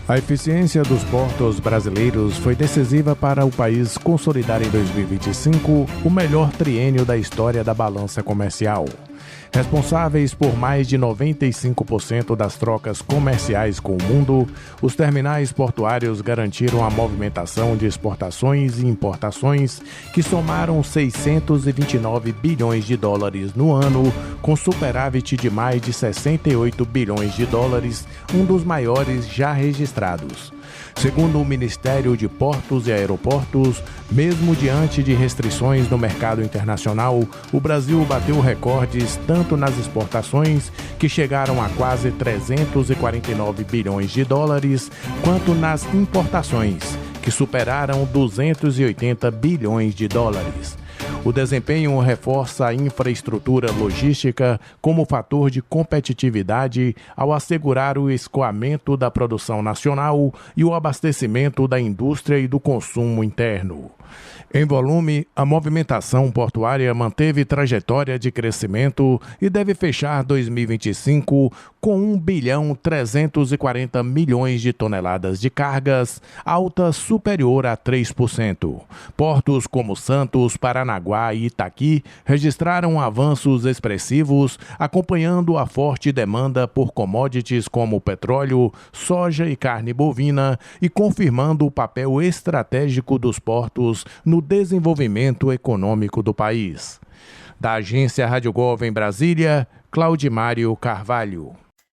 A eficiência dos portos brasileiros foi decisiva para o país consolidar em 2025 o melhor triênio da história da balança comercial. Responsáveis por mais de 95% das trocas comerciais com o mundo, os terminais portuários garantiram a movimentação de exportações e importações que somaram 629 bilhões de dólares no ano, com superávit de mais de 68 bilhões de dólares, um dos maiores já registrados. Segundo o Ministério de Portos e Aeroportos, mesmo diante de restrições no mercado internacional, o Brasil bateu recordes tanto nas exportações, que chegaram a quase 349 bilhões de dólares, quanto nas importações, que superaram 280 bilhões de dólares. O desempenho reforça a infraestrutura logística como fator de competitividade ao assegurar o escoamento da produção nacional e o abastecimento da indústria e do consumo interno. Em volume, a movimentação portuária manteve trajetória de crescimento e deve fechar 2025 com 1,340 bilhões de toneladas de cargas, alta superior a 3%. Portos como Santos, Paranaguá e Itaqui registraram avanços expressivos, acompanhando a forte demanda por commodities como petróleo, soja e carne bovina e confirmando o papel estratégico dos portos no desenvolvimento econômico do país. Da agência Rádio Gov em Brasília, Claudimário Carvalho.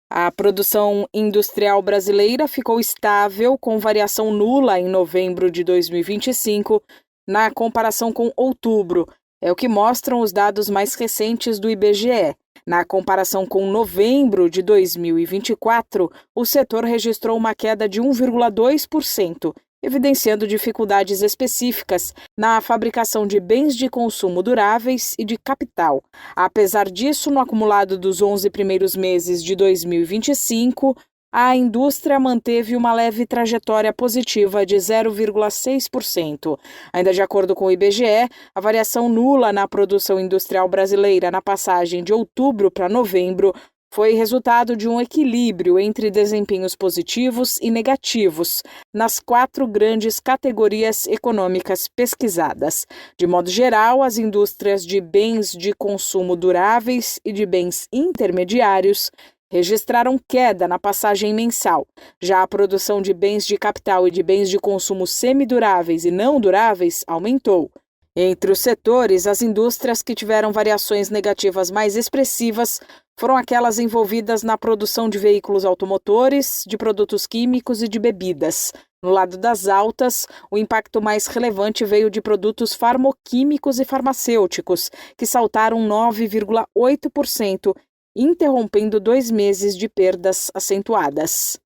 A produção industrial brasileira ficou estável, com variação nula em novembro de 2025, na comparação com outubro. É o que mostram os dados mais recentes do IBGE. Na comparação com novembro de 2024, o setor registrou uma queda de 1,2%, evidenciando dificuldades específicas na fabricação de bens de consumo duráveis e de capital. Apesar disso, no acumulado dos 11 primeiros meses de 2025, a indústria manteve uma leve trajetória positiva de 0,6%. Ainda de acordo com o IBGE, a variação nula na produção industrial brasileira na passagem de outubro para novembro foi resultado de um equilíbrio entre desempenhos positivos e negativos nas 4 grandes categorias econômicas pesquisadas. De modo geral, as indústrias de bens de consumo duráveis e de bens intermediários registraram queda na passagem mensal. Já a produção de bens de capital e de bens de consumo semiduráveis e não duráveis aumentou. Entre os setores, as indústrias que tiveram variações negativas mais expressivas foram aquelas envolvidas na produção de veículos automotores, de produtos químicos e de bebidas. No lado das altas, o impacto mais relevante veio de produtos farmoquímicos e farmacêuticos, que saltaram 9,8%, interrompendo 2 meses de perdas acentuadas.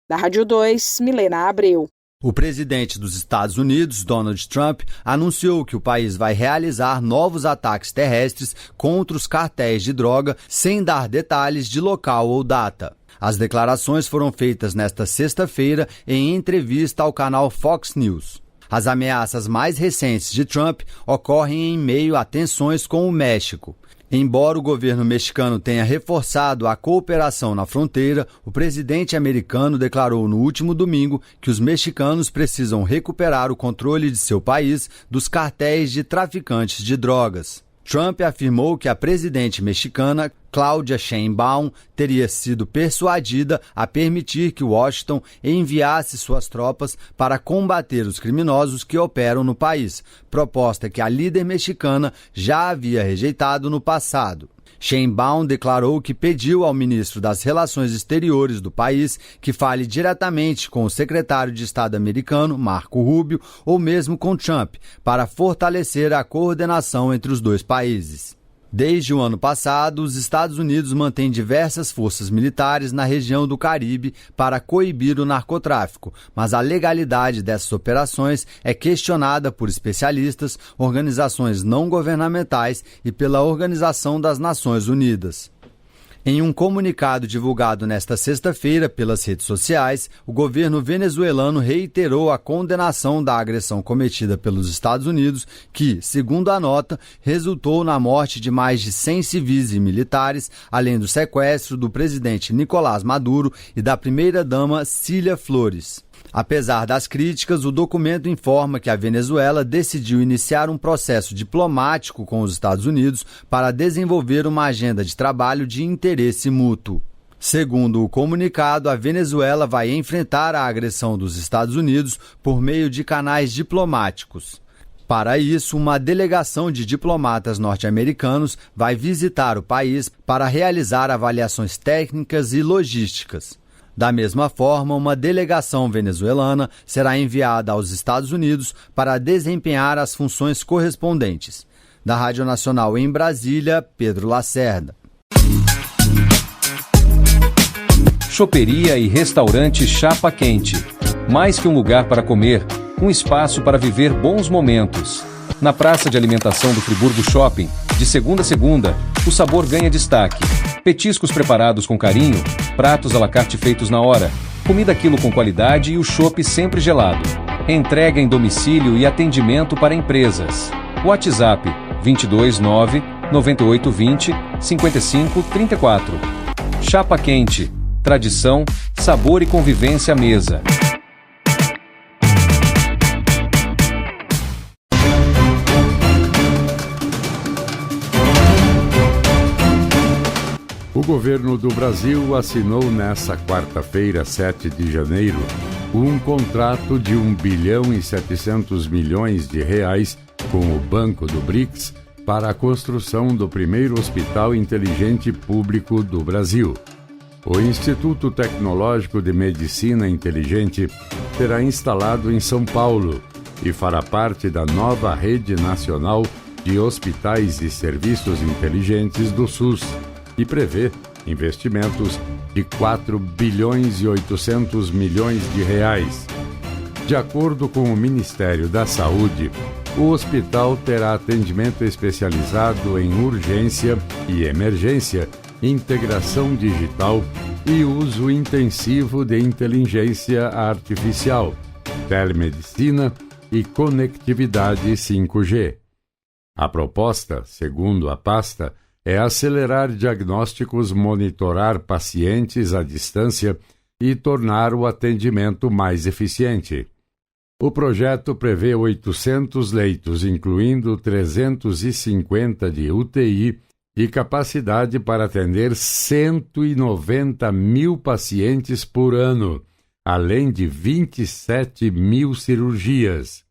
Da Rádio 2, Milena Abreu. O presidente dos Estados Unidos, Donald Trump, anunciou que o país vai realizar novos ataques terrestres contra os cartéis de droga, sem dar detalhes de local ou data. As declarações foram feitas nesta sexta-feira em entrevista ao canal Fox News. As ameaças mais recentes de Trump ocorrem em meio a tensões com o México. Embora o governo mexicano tenha reforçado a cooperação na fronteira, o presidente americano declarou no último domingo que os mexicanos precisam recuperar o controle de seu país dos cartéis de traficantes de drogas. Trump afirmou que a presidente mexicana, Claudia Sheinbaum, teria sido persuadida a permitir que Washington enviasse suas tropas para combater os criminosos que operam no país, proposta que a líder mexicana já havia rejeitado no passado. Sheinbaum declarou que pediu ao ministro das Relações Exteriores do país que fale diretamente com o secretário de Estado americano, Marco Rubio, ou mesmo com Trump, para fortalecer a coordenação entre os dois países. Desde o ano passado, os Estados Unidos mantêm diversas forças militares na região do Caribe para coibir o narcotráfico, mas a legalidade dessas operações é questionada por especialistas, organizações não governamentais e pela Organização das Nações Unidas. Em um comunicado divulgado nesta sexta-feira pelas redes sociais, o governo venezuelano reiterou a condenação da agressão cometida pelos Estados Unidos, que, segundo a nota, resultou na morte de mais de 100 civis e militares, além do sequestro do presidente Nicolás Maduro e da primeira-dama Cília Flores. Apesar das críticas, o documento informa que a Venezuela decidiu iniciar um processo diplomático com os Estados Unidos para desenvolver uma agenda de trabalho de interesse mútuo. Segundo o comunicado, a Venezuela vai enfrentar a agressão dos Estados Unidos por meio de canais diplomáticos. Para isso, uma delegação de diplomatas norte-americanos vai visitar o país para realizar avaliações técnicas e logísticas. Da mesma forma, uma delegação venezuelana será enviada aos Estados Unidos para desempenhar as funções correspondentes. Da Rádio Nacional em Brasília, Pedro Lacerda. Choperia e restaurante Chapa Quente. Mais que um lugar para comer, um espaço para viver bons momentos. Na praça de alimentação do Friburgo Shopping, de segunda a segunda, o sabor ganha destaque. Petiscos preparados com carinho, pratos à la carte feitos na hora, comida quilo com qualidade e o chopp sempre gelado. Entrega em domicílio e atendimento para empresas. WhatsApp 229 9820 5534. Chapa Quente. Tradição, sabor e convivência à mesa. O governo do Brasil assinou nesta quarta-feira, 7 de janeiro, um contrato de 1 bilhão e 700 milhões de reais com o Banco do BRICS para a construção do primeiro hospital inteligente público do Brasil. O Instituto Tecnológico de Medicina Inteligente será instalado em São Paulo e fará parte da nova Rede Nacional de Hospitais e Serviços Inteligentes do SUS, e prevê investimentos de 4 bilhões e 800 milhões de reais. De acordo com o Ministério da Saúde, o hospital terá atendimento especializado em urgência e emergência, integração digital e uso intensivo de inteligência artificial, telemedicina e conectividade 5G. A proposta, segundo a pasta, é acelerar diagnósticos, monitorar pacientes à distância e tornar o atendimento mais eficiente. O projeto prevê 800 leitos, incluindo 350 de UTI e capacidade para atender 190 mil pacientes por ano, além de 27 mil cirurgias.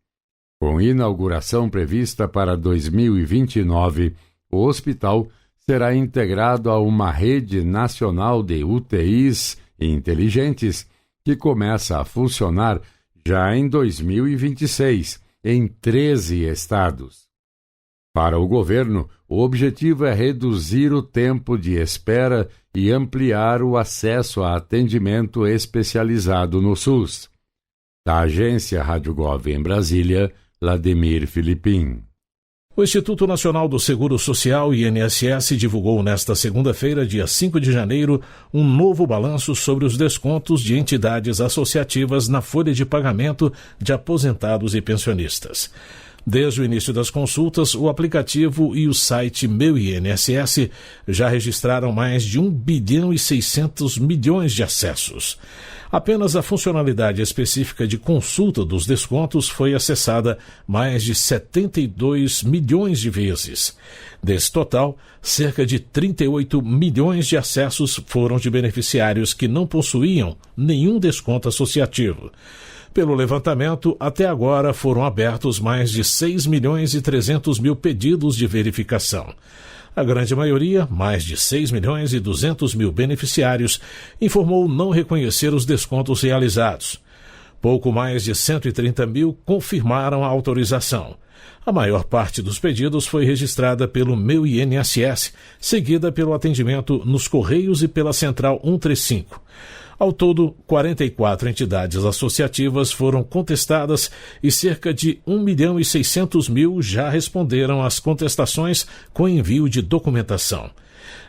Com inauguração prevista para 2029, o hospital será integrado a uma rede nacional de UTIs inteligentes que começa a funcionar já em 2026, em 13 estados. Para o governo, o objetivo é reduzir o tempo de espera e ampliar o acesso a atendimento especializado no SUS. Da agência Rádio Gov em Brasília, Vladimir Filipim. O Instituto Nacional do Seguro Social, INSS, divulgou nesta segunda-feira, dia 5 de janeiro, um novo balanço sobre os descontos de entidades associativas na folha de pagamento de aposentados e pensionistas. Desde o início das consultas, o aplicativo e o site Meu INSS já registraram mais de 1 bilhão e 600 milhões de acessos. Apenas a funcionalidade específica de consulta dos descontos foi acessada mais de 72 milhões de vezes. Desse total, cerca de 38 milhões de acessos foram de beneficiários que não possuíam nenhum desconto associativo. Pelo levantamento, até agora foram abertos mais de 6 milhões e 300 mil pedidos de verificação. A grande maioria, mais de 6 milhões e 200 mil beneficiários, informou não reconhecer os descontos realizados. Pouco mais de 130 mil confirmaram a autorização. A maior parte dos pedidos foi registrada pelo Meu INSS, seguida pelo atendimento nos Correios e pela Central 135. Ao todo, 44 entidades associativas foram contestadas e cerca de 1 milhão e 600 mil já responderam às contestações com envio de documentação.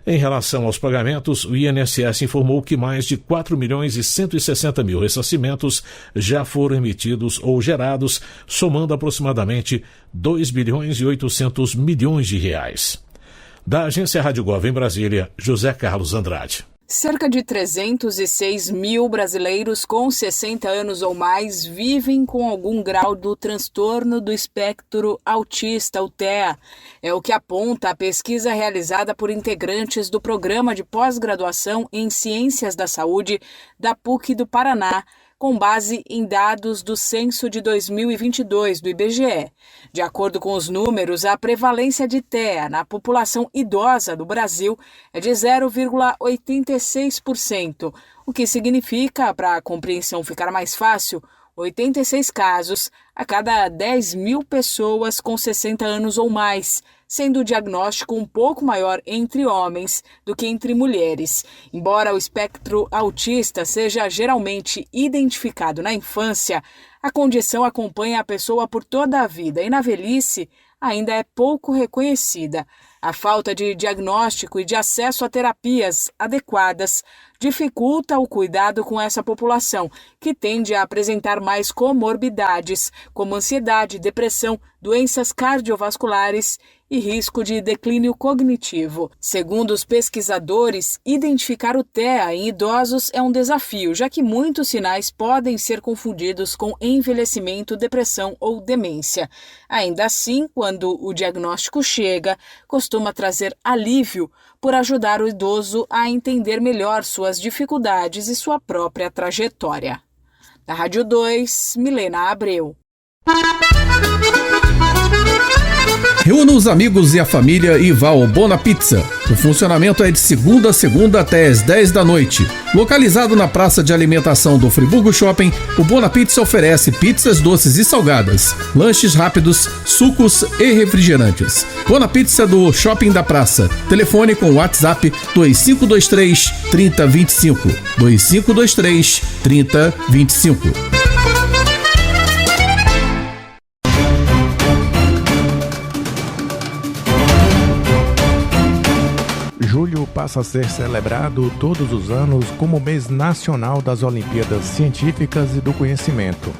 Em relação aos pagamentos, o INSS informou que mais de 4.160.000 ressarcimentos já foram emitidos ou gerados, somando aproximadamente 2.800 bilhões de reais. Da Agência Rádio Gov em Brasília, José Carlos Andrade. Cerca de 306 mil brasileiros com 60 anos ou mais vivem com algum grau do transtorno do espectro autista, o TEA. É o que aponta a pesquisa realizada por integrantes do Programa de Pós-Graduação em Ciências da Saúde da PUC do Paraná, com base em dados do censo de 2022 do IBGE. De acordo com os números, a prevalência de TEA na população idosa do Brasil é de 0,86%, o que significa, para a compreensão ficar mais fácil, 86 casos a cada 10 mil pessoas com 60 anos ou mais, sendo o diagnóstico um pouco maior entre homens do que entre mulheres. Embora o espectro autista seja geralmente identificado na infância, a condição acompanha a pessoa por toda a vida e na velhice ainda é pouco reconhecida. A falta de diagnóstico e de acesso a terapias adequadas dificulta o cuidado com essa população, que tende a apresentar mais comorbidades, como ansiedade, depressão, doenças cardiovasculares e risco de declínio cognitivo. Segundo os pesquisadores, identificar o TEA em idosos é um desafio, já que muitos sinais podem ser confundidos com envelhecimento, depressão ou demência. Ainda assim, quando o diagnóstico chega, costuma trazer alívio por ajudar o idoso a entender melhor suas dificuldades e sua própria trajetória. Da Rádio 2, Milena Abreu. Reúna os amigos e a família e vá ao Bona Pizza. O funcionamento é de segunda a segunda até às 10 da noite. Localizado na praça de alimentação do Friburgo Shopping, o Bona Pizza oferece pizzas doces e salgadas, lanches rápidos, sucos e refrigerantes. Bona Pizza do Shopping da Praça. Telefone com WhatsApp 2523 3025. 2523 3025. Julho passa a ser celebrado todos os anos como o mês nacional das Olimpíadas Científicas e do Conhecimento.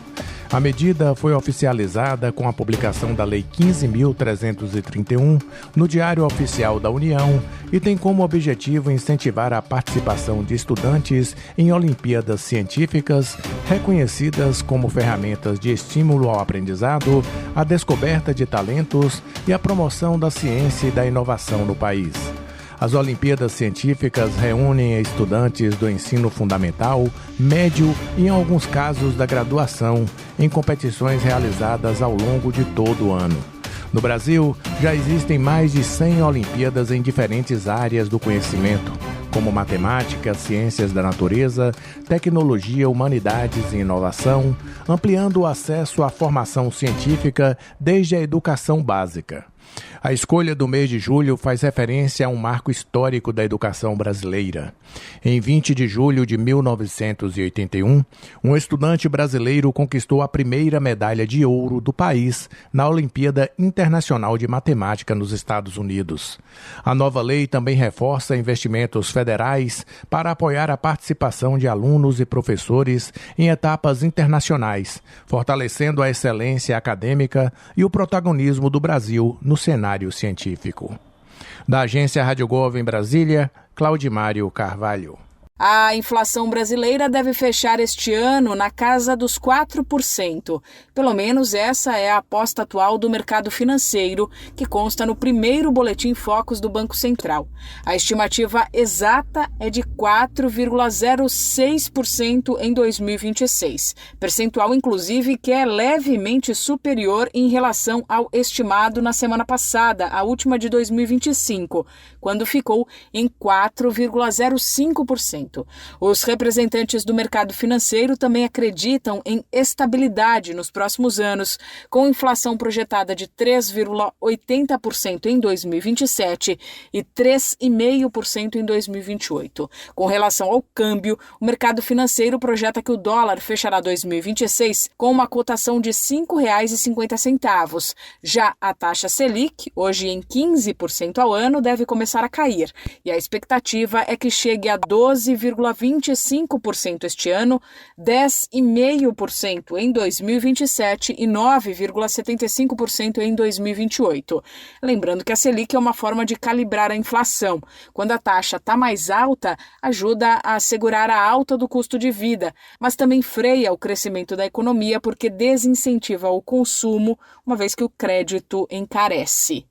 A medida foi oficializada com a publicação da Lei 15.331 no Diário Oficial da União e tem como objetivo incentivar a participação de estudantes em Olimpíadas Científicas, reconhecidas como ferramentas de estímulo ao aprendizado, a descoberta de talentos e a promoção da ciência e da inovação no país. As Olimpíadas Científicas reúnem estudantes do ensino fundamental, médio e, em alguns casos, da graduação, em competições realizadas ao longo de todo o ano. No Brasil, já existem mais de 100 Olimpíadas em diferentes áreas do conhecimento, como matemática, ciências da natureza, tecnologia, humanidades e inovação, ampliando o acesso à formação científica desde a educação básica. A escolha do mês de julho faz referência a um marco histórico da educação brasileira. Em 20 de julho de 1981, um estudante brasileiro conquistou a primeira medalha de ouro do país na Olimpíada Internacional de Matemática nos Estados Unidos. A nova lei também reforça investimentos federais para apoiar a participação de alunos e professores em etapas internacionais, fortalecendo a excelência acadêmica e o protagonismo do Brasil no cenário científico. Da Agência Rádio Gov em Brasília, Claudimário Carvalho. A inflação brasileira deve fechar este ano na casa dos 4%. Pelo menos essa é a aposta atual do mercado financeiro, que consta no primeiro Boletim Focus do Banco Central. A estimativa exata é de 4,06% em 2026, percentual inclusive que é levemente superior em relação ao estimado na semana passada, a última de 2025, quando ficou em 4,05%. crescimento. Os representantes do mercado financeiro também acreditam em estabilidade nos próximos anos, com inflação projetada de 3,80% em 2027 e 3,5% em 2028. Com relação ao câmbio, o mercado financeiro projeta que o dólar fechará 2026 com uma cotação de R$ 5,50. Já a taxa Selic, hoje em 15% ao ano, deve começar a cair. E a expectativa é que chegue a 12,25% este ano, 10,5% em 2027 e 9,75% em 2028. Lembrando que a Selic é uma forma de calibrar a inflação. Quando a taxa está mais alta, ajuda a segurar a alta do custo de vida, mas também freia o crescimento da economia porque desincentiva o consumo, uma vez que o crédito encarece.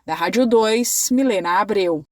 Da Rádio 2, Milena Abreu.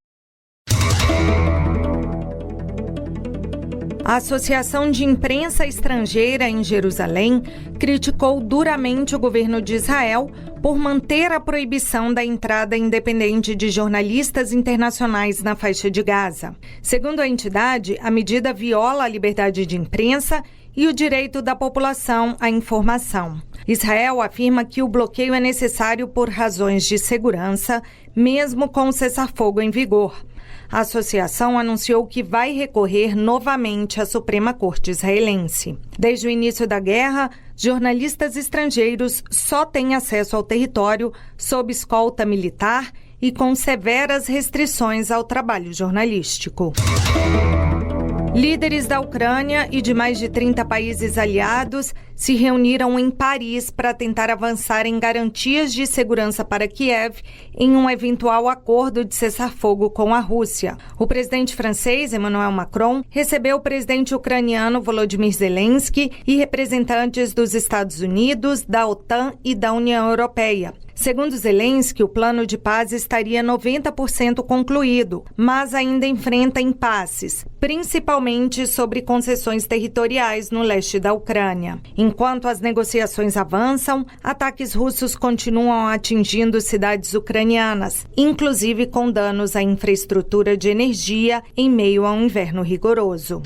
A Associação de Imprensa Estrangeira em Jerusalém criticou duramente o governo de Israel por manter a proibição da entrada independente de jornalistas internacionais na faixa de Gaza. Segundo a entidade, a medida viola a liberdade de imprensa e o direito da população à informação. Israel afirma que o bloqueio é necessário por razões de segurança, mesmo com o cessar-fogo em vigor. A associação anunciou que vai recorrer novamente à Suprema Corte israelense. Desde o início da guerra, jornalistas estrangeiros só têm acesso ao território sob escolta militar e com severas restrições ao trabalho jornalístico. Líderes da Ucrânia e de mais de 30 países aliados se reuniram em Paris para tentar avançar em garantias de segurança para Kiev em um eventual acordo de cessar-fogo com a Rússia. O presidente francês, Emmanuel Macron, recebeu o presidente ucraniano Volodymyr Zelensky e representantes dos Estados Unidos, da OTAN e da União Europeia. Segundo Zelensky, o plano de paz estaria 90% concluído, mas ainda enfrenta impasses, principalmente sobre concessões territoriais no leste da Ucrânia. Enquanto as negociações avançam, ataques russos continuam atingindo cidades ucranianas, inclusive com danos à infraestrutura de energia em meio a um inverno rigoroso.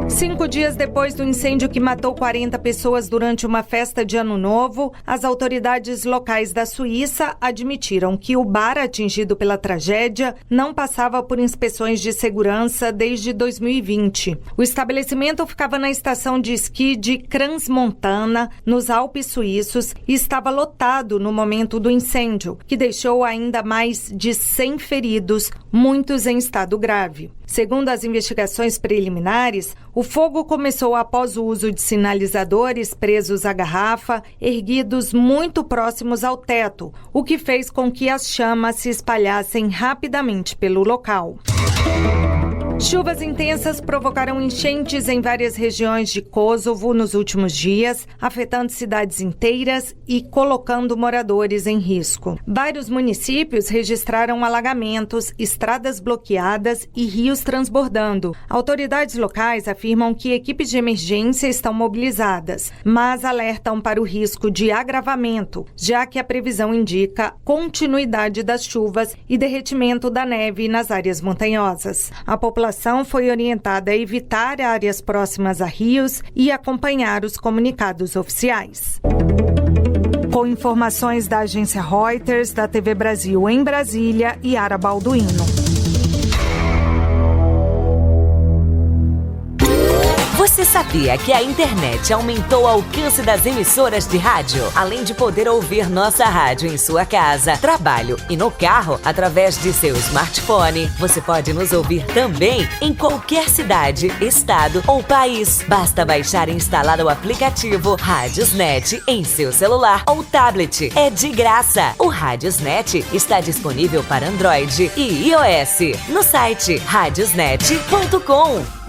5 dias depois do incêndio que matou 40 pessoas durante uma festa de Ano Novo, as autoridades locais da Suíça admitiram que o bar atingido pela tragédia não passava por inspeções de segurança desde 2020. O estabelecimento ficava na estação de esqui de Crans-Montana, nos Alpes suíços, e estava lotado no momento do incêndio, que deixou ainda mais de 100 feridos, muitos em estado grave. Segundo as investigações preliminares, o fogo começou após o uso de sinalizadores presos à garrafa, erguidos muito próximos ao teto, o que fez com que as chamas se espalhassem rapidamente pelo local. Chuvas intensas provocaram enchentes em várias regiões de Kosovo nos últimos dias, afetando cidades inteiras e colocando moradores em risco. Vários municípios registraram alagamentos, estradas bloqueadas e rios transbordando. Autoridades locais afirmam que equipes de emergência estão mobilizadas, mas alertam para o risco de agravamento, já que a previsão indica continuidade das chuvas e derretimento da neve nas áreas montanhosas. A população foi orientada a evitar áreas próximas a rios e acompanhar os comunicados oficiais. Com informações da agência Reuters, da TV Brasil em Brasília, Yara Balduino. Você sabia que a internet aumentou o alcance das emissoras de rádio? Além de poder ouvir nossa rádio em sua casa, trabalho e no carro, através de seu smartphone, você pode nos ouvir também em qualquer cidade, estado ou país. Basta baixar e instalar o aplicativo Radiosnet em seu celular ou tablet. É de graça. O Radiosnet está disponível para Android e iOS no site radiosnet.com.